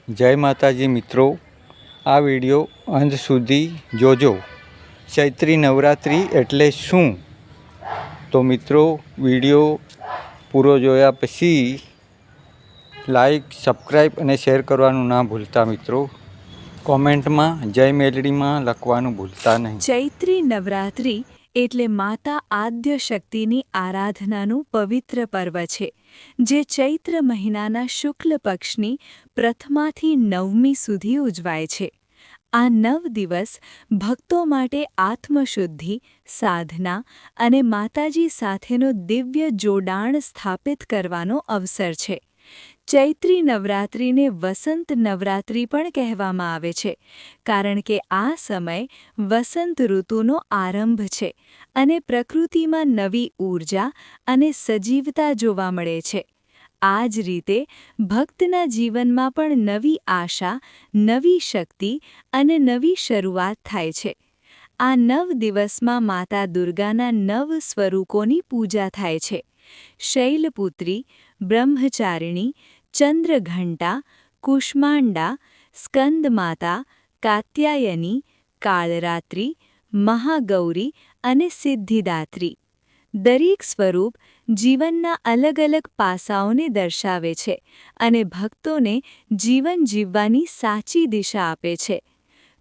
જય માતાજી મિત્રો, આ વિડીયો અંત સુધી જોજો। ચૈત્રી નવરાત્રિ એટલે શું? તો મિત્રો વિડીયો પૂરો જોયા પછી લાઈક, સબસ્ક્રાઈબ અને શેર કરવાનું ના ભૂલતા મિત્રો। કોમેન્ટમાં જય મેલડીમાં લખવાનું ભૂલતા નહીં। ચૈત્રી નવરાત્રિ એટલે માતા આદ્ય શક્તિની આરાધનાનું પવિત્ર પર્વ છે, જે ચૈત્ર મહિનાના શુક્લ પક્ષની પ્રથમાથી નવમી સુધી ઉજવાય છે। આ 9 દિવસ ભક્તો માટે આત્મશુદ્ધિ, સાધના અને માતાજી સાથેનું દિવ્ય જોડાણ સ્થાપિત કરવાનો અવસર છે। ચૈત્રી નવરાત્રિને વસંત નવરાત્રિ પણ કહેવામાં આવે છે, કારણ કે આ સમય વસંત ઋતુનો આરંભ છે અને પ્રકૃતિમાં નવી ઊર્જા અને સજીવતા જોવા મળે છે। આ જ રીતે ભક્તના જીવનમાં પણ નવી આશા, નવી શક્તિ અને નવી શરૂઆત થાય છે। આ 9 દિવસમાં માતા દુર્ગાના 9 સ્વરૂપોની પૂજા થાય છે: શૈલપુત્રી, બ્રહ્મચારિણી, ચંદ્રઘંટા, કુષ્માંડા, સ્કંદમાતા, કાત્યાયની, કાળરાત્રિ, મહાગૌરી અને સિદ્ધિદાત્રી। દરેક સ્વરૂપ જીવનના અલગ અલગ પાસાઓને દર્શાવે છે અને ભક્તોને જીવન જીવવાની સાચી દિશા આપે છે।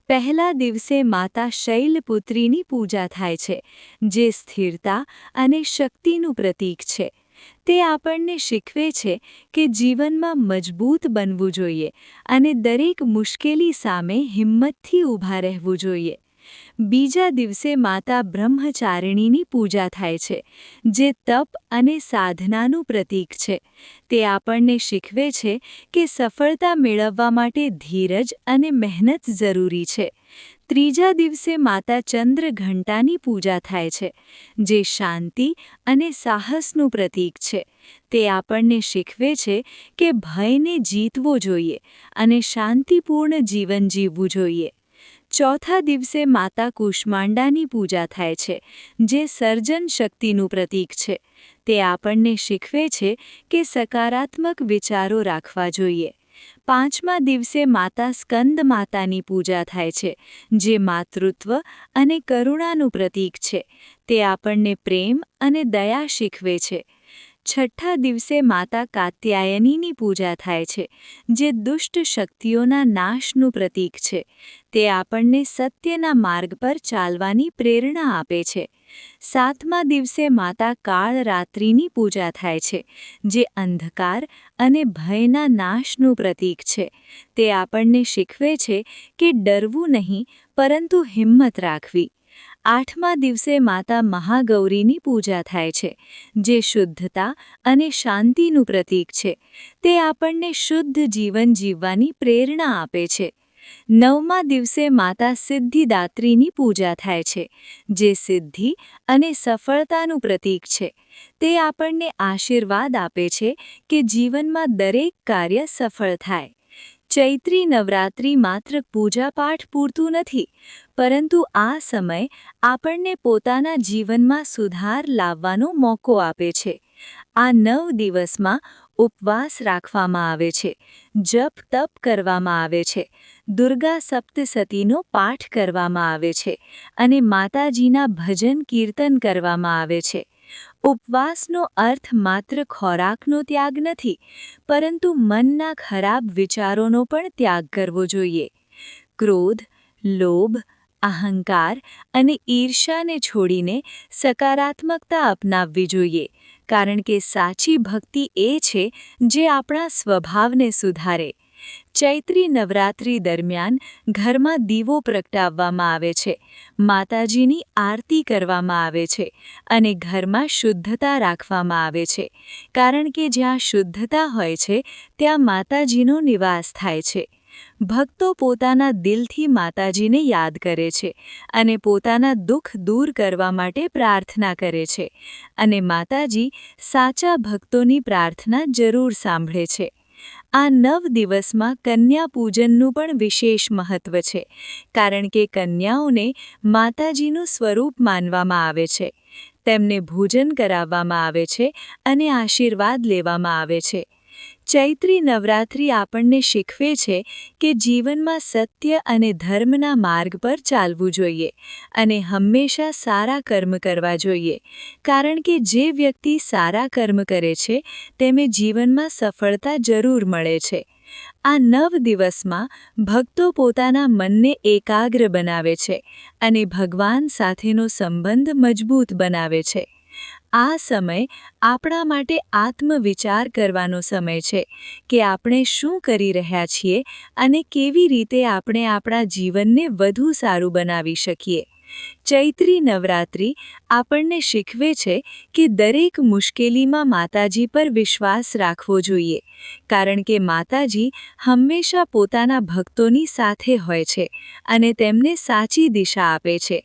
પહેલા દિવસે માતા શૈલપુત્રીની પૂજા થાય છે, જે સ્થિરતા અને શક્તિનું પ્રતીક છે। તે આપણને શીખવે છે કે જીવનમાં મજબૂત બનવું જોઈએ અને દરેક મુશ્કેલી સામે હિંમતથી ઊભા રહેવું જોઈએ। બીજા દિવસે માતા બ્રહ્મચારિણીની પૂજા થાય છે, જે તપ અને સાધનાનું પ્રતીક છે। તે આપણને શીખવે છે કે સફળતા મેળવવા માટે ધીરજ અને મહેનત જરૂરી છે। ત્રીજા દિવસે માતા ચંદ્રઘંટાની પૂજા થાય છે, જે શાંતિ અને સાહસનું પ્રતીક છે। તે આપણને શીખવે છે કે ભયને જીતવો જોઈએ અને શાંતિપૂર્ણ જીવન જીવવું જોઈએ। ચોથા દિવસે માતા કુષ્માંડાની પૂજા થાય છે, જે સર્જન શક્તિનું પ્રતીક છે। તે આપણને શીખવે છે કે સકારાત્મક વિચારો રાખવા જોઈએ। પાંચમા દિવસે માતા સ્કંદમાતાની પૂજા થાય છે, જે માતૃત્વ અને કરુણાનું પ્રતીક છે। તે આપણને પ્રેમ અને દયા શીખવે છે। છઠ્ઠા દિવસે માતા કાત્યાયનીની પૂજા થાય છે, જે દુષ્ટ શક્તિઓના નાશનું પ્રતીક છે। તે આપણને સત્યના માર્ગ પર ચાલવાની પ્રેરણા આપે છે। સાતમા દિવસે માતા કાળરાત્રિની પૂજા થાય છે, જે અંધકાર અને ભયના નાશનું પ્રતીક છે। તે આપણને શીખવે છે કે ડરવું નહીં, પરંતુ હિંમત રાખવી। આઠમા દિવસે માતા મહાગૌરીની પૂજા થાય છે, જે શુદ્ધતા અને શાંતિનું પ્રતીક છે। તે આપણને શુદ્ધ જીવન જીવવાની પ્રેરણા આપે છે। નવમા દિવસે માતા સિદ્ધિદાત્રીની પૂજા થાય છે, જે સિદ્ધિ અને સફળતાનું પ્રતીક છે। તે આપણને આશીર્વાદ આપે છે કે જીવનમાં દરેક કાર્ય સફળ થાય। ચૈત્રી નવરાત્રિ માત્ર પૂજાપાઠ પૂરતું નથી, પરંતુ આ સમય આપણને પોતાના જીવનમાં સુધાર લાવવાનો મોકો આપે છે। આ 9 દિવસમાં ઉપવાસ રાખવામાં આવે છે, જપ તપ કરવામાં આવે છે, દુર્ગા સપ્તસતીનો પાઠ કરવામાં આવે છે અને માતાજીના ભજન કીર્તન કરવામાં આવે છે। ઉપવાસનો અર્થ માત્ર ખોરાકનો ત્યાગ નથી, પરંતુ મનના ખરાબ વિચારોનો પણ ત્યાગ કરવો જોઈએ। ક્રોધ, લોભ, અહંકાર અને ઈર્ષ્યાને છોડીને સકારાત્મકતા અપનાવવી જોઈએ, કારણ કે સાચી ભક્તિ એ છે જે આપણા સ્વભાવને સુધારે। ચૈત્રી નવરાત્રિ દરમિયાન ઘરમાં દીવો પ્રગટાવવામાં આવે છે, માતાજીની આરતી કરવામાં આવે છે અને ઘરમાં શુદ્ધતા રાખવામાં આવે છે, કારણ કે જ્યાં શુદ્ધતા હોય છે, ત્યાં માતાજીનો નિવાસ થાય છે। ભક્તો પોતાના દિલથી માતાજીને યાદ કરે છે અને પોતાના દુઃખ દૂર કરવા માટે પ્રાર્થના કરે છે, અને માતાજી સાચા ભક્તોની પ્રાર્થના જરૂર સાંભળે છે। આ 9 દિવસમાં કન્યા પૂજનનું પણ વિશેષ મહત્વ છે, કારણ કે કન્યાઓને માતાજીનું સ્વરૂપ માનવામાં આવે છે। તેમને ભોજન કરાવવામાં આવે છે અને આશીર્વાદ લેવામાં આવે છે। ચૈત્રી નવરાત્રિ આપણને શીખવે છે કે જીવનમાં સત્ય અને ધર્મના માર્ગ પર ચાલવું જોઈએ અને હંમેશા સારા કર્મ કરવા જોઈએ, કારણ કે જે વ્યક્તિ સારા કર્મ કરે છે તેને જીવનમાં સફળતા જરૂર મળે છે. આ 9 દિવસમાં ભક્તો પોતાના મનને એકાગ્ર બનાવે છે અને ભગવાન સાથેનો સંબંધ મજબૂત બનાવે છે. આ સમય આપણા માટે આત્મવિચાર કરવાનો સમય છે કે આપણે શું કરી રહ્યા છીએ અને કેવી રીતે આપણે આપણા જીવનને વધુ સારું બનાવી શકીએ. ચૈત્રી નવરાત્રિ આપણને શીખવે છે કે દરેક મુશ્કેલીમાં માતાજી પર વિશ્વાસ રાખવો જોઈએ, કારણ કે માતાજી હંમેશા પોતાના ભક્તોની સાથે હોય છે અને તેમને સાચી દિશા આપે છે.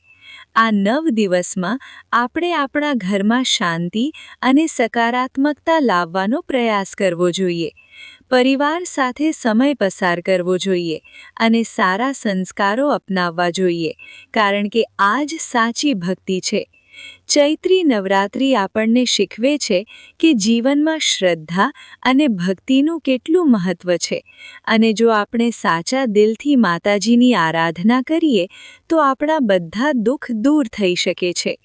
આ 9 દિવસમાં આપણે આપણા ઘરમાં શાંતિ અને સકારાત્મકતા લાવવાનો પ્રયાસ કરવો જોઈએ. પરિવાર સાથે સમય પસાર કરવો જોઈએ અને સારા સંસ્કારો અપનાવવા જોઈએ, કારણ કે આ જ સાચી ભક્તિ છે. ચૈત્રી નવરાત્રિ આપણને શીખવે છે કે જીવનમાં શ્રદ્ધા અને ભક્તિનું કેટલું મહત્વ છે અને જો આપણે સાચા દિલથી માતાજીની આરાધના કરીએ તો આપણા બધા દુઃખ દૂર થઈ શકે છે.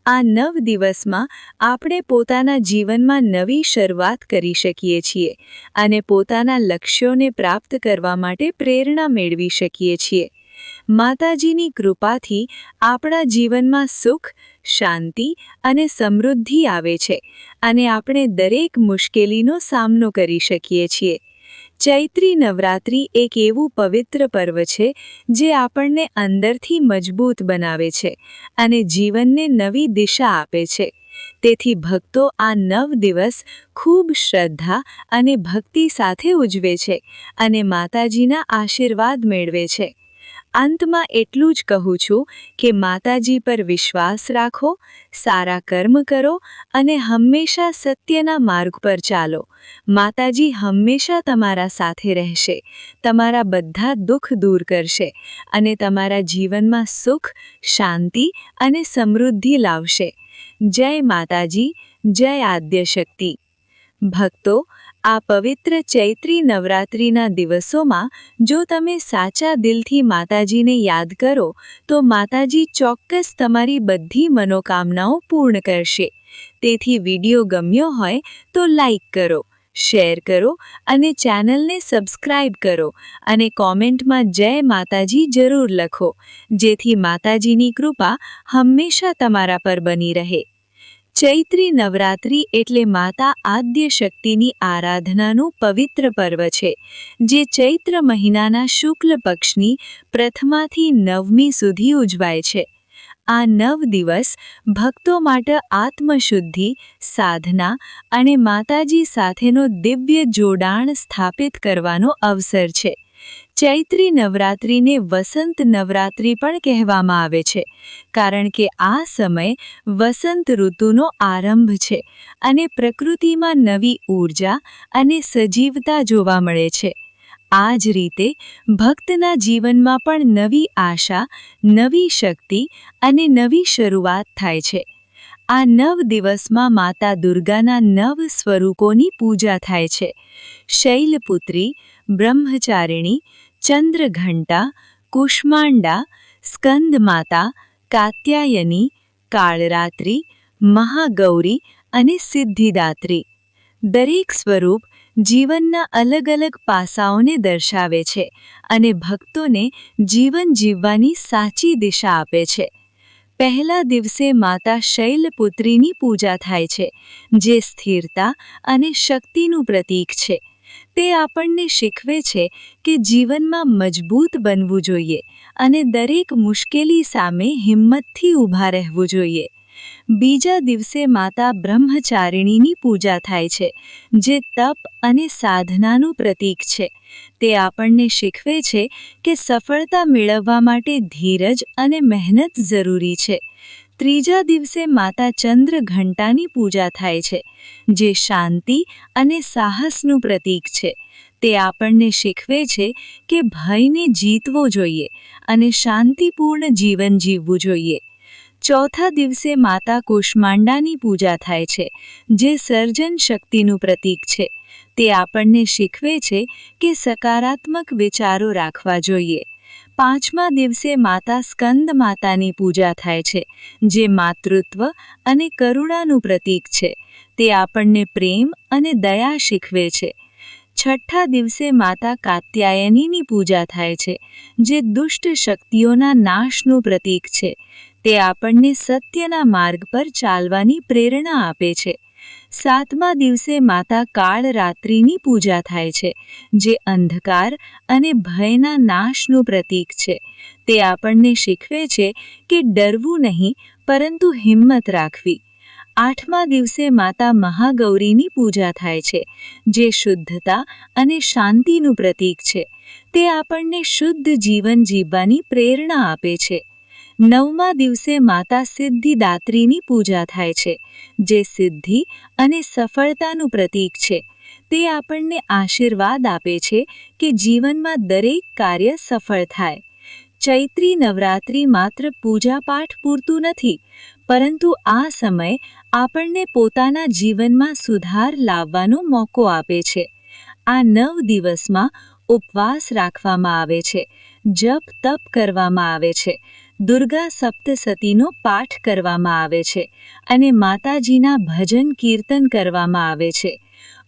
આ 9 દિવસમાં આપણે પોતાના જીવનમાં નવી શરૂઆત કરી શકીએ છીએ અને પોતાના લક્ષ્યોને પ્રાપ્ત કરવા માટે પ્રેરણા મેળવી શકીએ છીએ. માતાજીની કૃપાથી આપણા જીવનમાં સુખ, શાંતિ અને સમૃદ્ધિ આવે છે અને આપણે દરેક મુશ્કેલીનો સામનો કરી શકીએ છીએ. ચૈત્રી નવરાત્રિ એક એવું પવિત્ર પર્વ છે જે આપણને અંદરથી મજબૂત બનાવે છે અને જીવનને નવી દિશા આપે છે. તેથી ભક્તો આ 9 દિવસ ખૂબ શ્રદ્ધા અને ભક્તિ સાથે ઉજવે છે અને માતાજીના આશીર્વાદ મેળવે છે. અંતમાં એટલું જ કહું છું કે માતાજી પર વિશ્વાસ રાખો, સારા કર્મ કરો અને હંમેશા સત્યના માર્ગ પર ચાલો. માતાજી હંમેશા તમારા સાથે રહેશે, તમારા બધા દુઃખ દૂર કરશે અને તમારા જીવનમાં સુખ, શાંતિ અને સમૃદ્ધિ લાવશે. જય માતાજી, જય આદ્યશક્તિ. ભક્તો, આ પવિત્ર ચૈત્રી નવરાત્રિના દિવસોમાં જો તમે સાચા દિલથી માતાજીને યાદ કરો તો માતાજી ચોક્કસ તમારી બધી મનોકામનાઓ પૂર્ણ કરશે. તેથી વિડીયો ગમ્યો હોય તો લાઈક કરો, શેર કરો અને ચેનલને સબસ્ક્રાઇબ કરો અને કોમેન્ટમાં જય માતાજી જરૂર લખો, જેથી માતાજીની કૃપા હંમેશા તમારા પર બની રહે. ચૈત્રી નવરાત્રિ એટલે માતા આદ્યશક્તિની આરાધનાનું પવિત્ર પર્વ છે, જે ચૈત્ર મહિનાના શુક્લ પક્ષની પ્રથમાથી 9મી સુધી ઉજવાય છે. આ 9 દિવસ ભક્તો માટે આત્મશુદ્ધિ, સાધના અને માતાજી સાથેનો દિવ્ય જોડાણ સ્થાપિત કરવાનો અવસર છે. ચૈત્રી નવરાત્રિને વસંત નવરાત્રિ પણ કહેવામાં આવે છે, કારણ કે આ સમય વસંત ઋતુનો આરંભ છે અને પ્રકૃતિમાં નવી ઊર્જા અને સજીવતા જોવા મળે છે. આ જ રીતે ભક્તના જીવનમાં પણ નવી આશા, નવી શક્તિ અને નવી શરૂઆત થાય છે. આ 9 દિવસમાં માતા દુર્ગાના 9 સ્વરૂપોની પૂજા થાય છે. શૈલપુત્રી, બ્રહ્મચારિણી, ચંદ્રઘંટા, કુષ્માંડા, સ્કંદમાતા, કાત્યાયની, કાળરાત્રિ, મહાગૌરી અને સિદ્ધિદાત્રી. દરેક સ્વરૂપ જીવનના અલગ અલગ પાસાઓને દર્શાવે છે અને ભક્તોને જીવન જીવવાની સાચી દિશા આપે છે. પહેલા દિવસે માતા શૈલપુત્રીની પૂજા થાય છે, જે સ્થિરતા અને શક્તિનું પ્રતીક છે. તે આપણને શીખવે છે કે જીવનમાં મજબૂત બનવું જોઈએ અને દરેક મુશ્કેલી સામે હિંમતથી ઊભા રહેવું જોઈએ. બીજા દિવસે માતા બ્રહ્મચારિણીની પૂજા થાય છે, જે તપ અને સાધનાનું પ્રતીક છે. તે આપણને શીખવે છે કે સફળતા મેળવવા માટે ધીરજ અને મહેનત જરૂરી છે. ત્રીજા દિવસે માતા ચંદ્રઘંટાની પૂજા થાય છે, જે શાંતિ અને સાહસનું પ્રતીક છે. તે આપણને શીખવે છે કે ભયને જીતવો જોઈએ અને શાંતિપૂર્ણ જીવન જીવવું જોઈએ. ચોથા દિવસે માતા કુષ્માંડાની પૂજા થાય છે, જે સર્જન શક્તિનું પ્રતીક છે. તે આપણને શીખવે છે કે સકારાત્મક વિચારો રાખવા જોઈએ. 5મા દિવસે માતા સ્કંદ માતાની પૂજા થાય છે, જે માતૃત્વ અને કરુણાનું પ્રતીક છે. તે આપણને પ્રેમ અને દયા શીખવે છે. 6ઠ્ઠા દિવસે માતા કાત્યાયનીની પૂજા થાય છે, જે દુષ્ટ શક્તિઓના નાશનું પ્રતીક છે. તે આપણને સત્યના માર્ગ પર ચાલવાની પ્રેરણા આપે છે. 7મા દિવસે માતા કાળરાત્રિની પૂજા થાય છે, જે અંધકાર અને ભયના નાશનું પ્રતીક છે. તે આપણને શીખવે છે કે ડરવું નહીં, પરંતુ હિંમત રાખવી. 8મા દિવસે માતા મહાગૌરીની પૂજા થાય છે, જે શુદ્ધતા અને શાંતિનું પ્રતીક છે. તે આપણને શુદ્ધ જીવન જીવવાની પ્રેરણા આપે છે. 9મા દિવસે માતા સિદ્ધિદાત્રીની પૂજા થાય છે, જે સિદ્ધિ અને સફળતાનું પ્રતીક છે. તે આપણને આશીર્વાદ આપે છે કે જીવનમાં દરેક કાર્ય સફળ થાય. ચૈત્રી નવરાત્રિ માત્ર પૂજાપાઠ પૂરતું નથી, પરંતુ આ સમય આપણને પોતાના જીવનમાં સુધાર લાવવાનો મોકો આપે છે. આ 9 દિવસમાં ઉપવાસ રાખવામાં આવે છે, જપ તપ કરવામાં આવે છે, દુર્ગા સપ્તસતીનો પાઠ કરવામાં આવે છે અને માતાજીના ભજન કીર્તન કરવામાં આવે છે.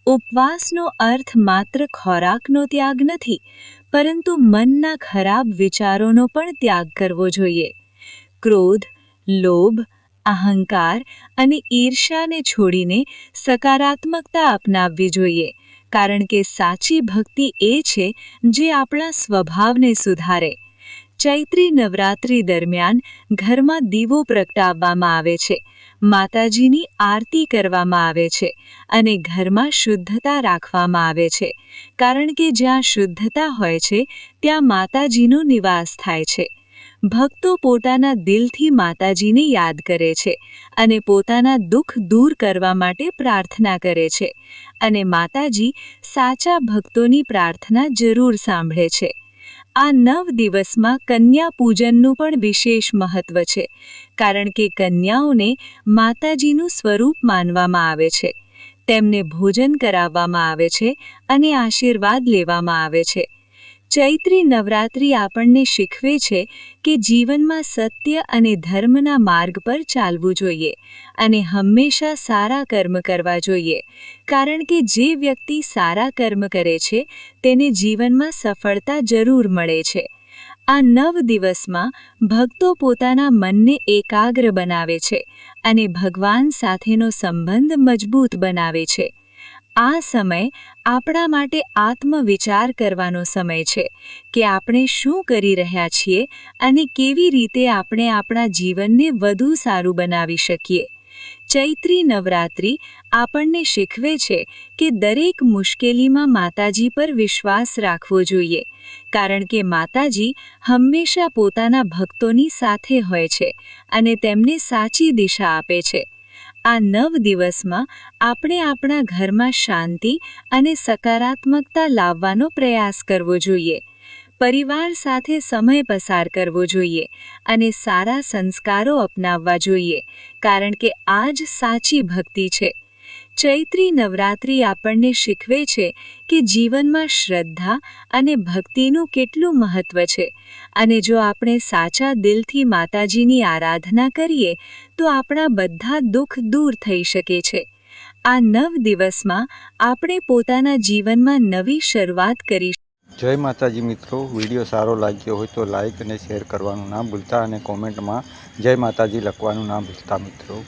ઉપવાસનો અર્થ માત્ર ખોરાકનો ત્યાગ નથી, પરંતુ મનના ખરાબ વિચારોનો પણ ત્યાગ કરવો જોઈએ. ક્રોધ, લોભ, અહંકાર અને ઈર્ષ્યાને છોડીને સકારાત્મકતા અપનાવવી જોઈએ, કારણ કે સાચી ભક્તિ એ છે જે આપણા સ્વભાવને સુધારે. ચૈત્રી નવરાત્રિ દરમિયાન ઘરમાં દીવો પ્રગટાવવામાં આવે છે, માતાજીની આરતી કરવામાં આવે છે અને ઘરમાં શુદ્ધતા રાખવામાં આવે છે, કારણ કે જ્યાં શુદ્ધતા હોય છે ત્યાં માતાજીનો નિવાસ થાય છે. ભક્તો પોતાના દિલથી માતાજીને યાદ કરે છે અને પોતાના દુઃખ દૂર કરવા માટે પ્રાર્થના કરે છે, અને માતાજી સાચા ભક્તોની પ્રાર્થના જરૂર સાંભળે છે. આ 9 દિવસમાં કન્યા પૂજનનું પણ વિશેષ મહત્વ છે, કારણ કે કન્યાઓને માતાજીનું સ્વરૂપ માનવામાં આવે છે. તેમને ભોજન કરાવવામાં આવે છે અને આશીર્વાદ લેવામાં આવે છે. ચૈત્રી નવરાત્રિ આપણને શીખવે છે કે જીવનમાં સત્ય અને ધર્મના માર્ગ પર ચાલવું જોઈએ અને હંમેશા સારા કર્મ કરવા જોઈએ, કારણ કે જે વ્યક્તિ સારા કર્મ કરે છે તેને જીવનમાં સફળતા જરૂર મળે છે. આ 9 દિવસમાં ભક્તો પોતાના મનને એકાગ્ર બનાવે છે અને ભગવાન સાથેનો સંબંધ મજબૂત બનાવે છે. આ સમય આપણા માટે આત્મવિચાર કરવાનો સમય છે કે આપણે શું કરી રહ્યા છીએ અને કેવી રીતે આપણે આપણા જીવનને વધુ સારું બનાવી શકીએ. ચૈત્રી નવરાત્રિ આપણને શીખવે છે કે દરેક મુશ્કેલીમાં માતાજી પર વિશ્વાસ રાખવો જોઈએ, કારણ કે માતાજી હંમેશા પોતાના ભક્તોની સાથે હોય છે અને તેમને સાચી દિશા આપે છે. આ 9 દિવસમાં આપણે આપણા ઘરમાં શાંતિ અને સકારાત્મકતા લાવવાનો પ્રયાસ કરવો જોઈએ. પરિવાર સાથે સમય પસાર કરવો જોઈએ અને સારા સંસ્કારો અપનાવવા જોઈએ, કારણ કે આ જ સાચી ભક્તિ છે. ચૈત્રી નવરાત્રિ આપણને શીખવે છે કે જીવનમાં શ્રદ્ધા અને ભક્તિનું કેટલું મહત્વ છે, અને જો આપણે સાચા દિલથી માતાજીની આરાધના કરીએ તો આપણા બધા દુઃખ દૂર થઈ શકે છે. આ 9 દિવસમાં આપણે પોતાના જીવનમાં નવી શરૂઆત કરી. જય માતાજી મિત્રો, વિડીયો સારો લાગ્યો હોય તો લાઈક અને શેર કરવાનું ના ભૂલતા અને કોમેન્ટમાં જય માતાજી લખવાનું ના ભૂલતા મિત્રો.